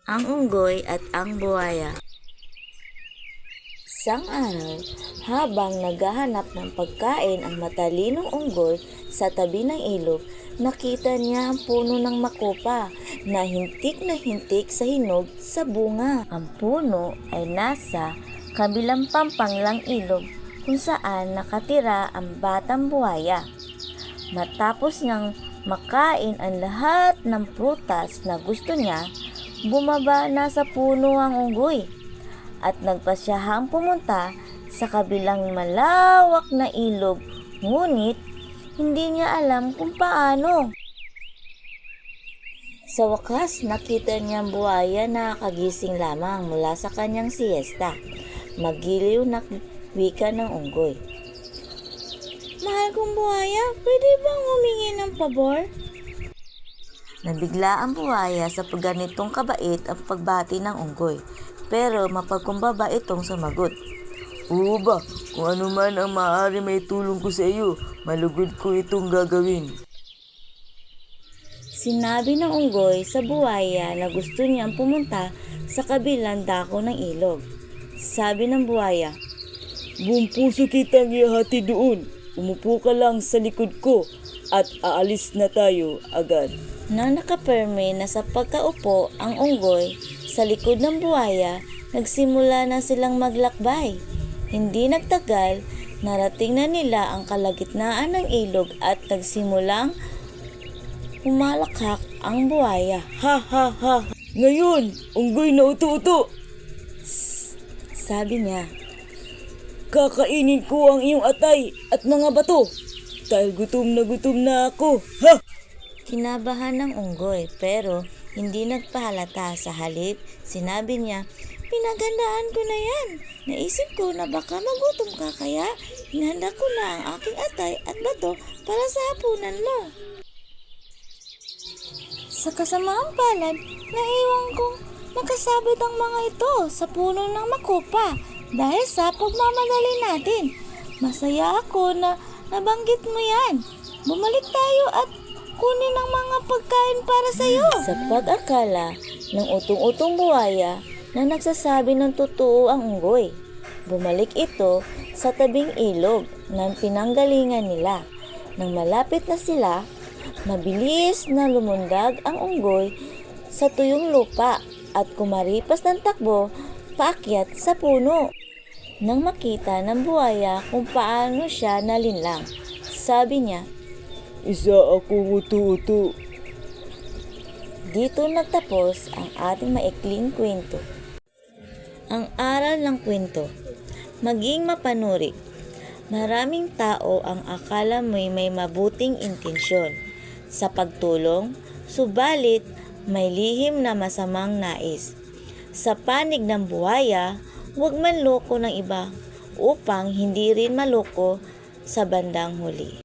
Ang unggoy at ang buhaya. Isang araw, habang naghahanap ng pagkain ang matalinong unggoy sa tabi ng ilog, nakita niya ang puno ng makopa na hintik sa hinog sa bunga. Ang puno ay nasa kabilang pampanglang ilog kung saan nakatira ang batang buhaya. Matapos niyang makain ang lahat ng prutas na gusto niya, bumaba na sa puno ang unggoy at nagpasyahang pumunta sa kabilang malawak na ilog, ngunit hindi niya alam kung paano. Sa wakas, nakita niya ang buhaya na kagising lamang mula sa kanyang siesta. Magiliw na wika ng unggoy. "Mahal kong buhaya, pwede bang humingi ng pabor?" Nabigla ang buhaya sa pagganitong kabait ang pagbati ng unggoy, pero mapagkumbaba itong sumagot. Oo ba, kung ano man ang maaari may tulong ko sa iyo, malugod ko itong gagawin. Sinabi ng unggoy sa buhaya na gusto niyang pumunta sa kabilang dako ng ilog. Sabi ng buhaya, Buong puso kitang ihati doon. Umupo ka lang sa likod ko at aalis na tayo agad. nang nakaperme na sa pagkaupo ang unggoy sa likod ng buhaya, nagsimula na silang maglakbay. Hindi nagtagal, narating na nila ang kalagitnaan ng ilog at nagsimulang humalakhak ang buhaya. Ha ha ha! Ngayon, unggoy na uto-uto! Sabi niya. Kakainin ko ang iyong atay at mga bato dahil gutom na ako. Ha! Kinabahan ng unggoy pero hindi nagpahalata. Sa halip, sinabi niya, "Pinaghandaan ko na yan. Naisip ko na baka magutom ka kaya hinanda ko na ang aking atay at bato para sa hapunan mo." Sa kasamaang palad, naiwan kong nakasabit ang mga ito sa puno ng makopa dahil sa pagmamadali natin. Masaya ako na nabanggit mo yan. Bumalik tayo at kunin ang mga pagkain para sa iyo. Sa pag-akala ng utong-utong buhaya na nagsasabi ng totoo ang unggoy, bumalik ito sa tabing ilog ng pinanggalingan nila. Nang malapit na sila, mabilis na lumundag ang unggoy sa tuyong lupa at kumaripas ng takbo paakyat sa puno. Nang makita ng buhaya kung paano siya nalinlang, sabi niya, Isa akong uto-uto. Dito nagtapos ang ating maikling kwento. Ang aral ng kwento, maging mapanuri. Maraming tao ang akala mo'y may mabuting intensyon sa pagtulong, subalit may lihim na masamang nais. Sa panig ng buhaya, huwag manloko ng iba upang hindi rin maloko sa bandang huli.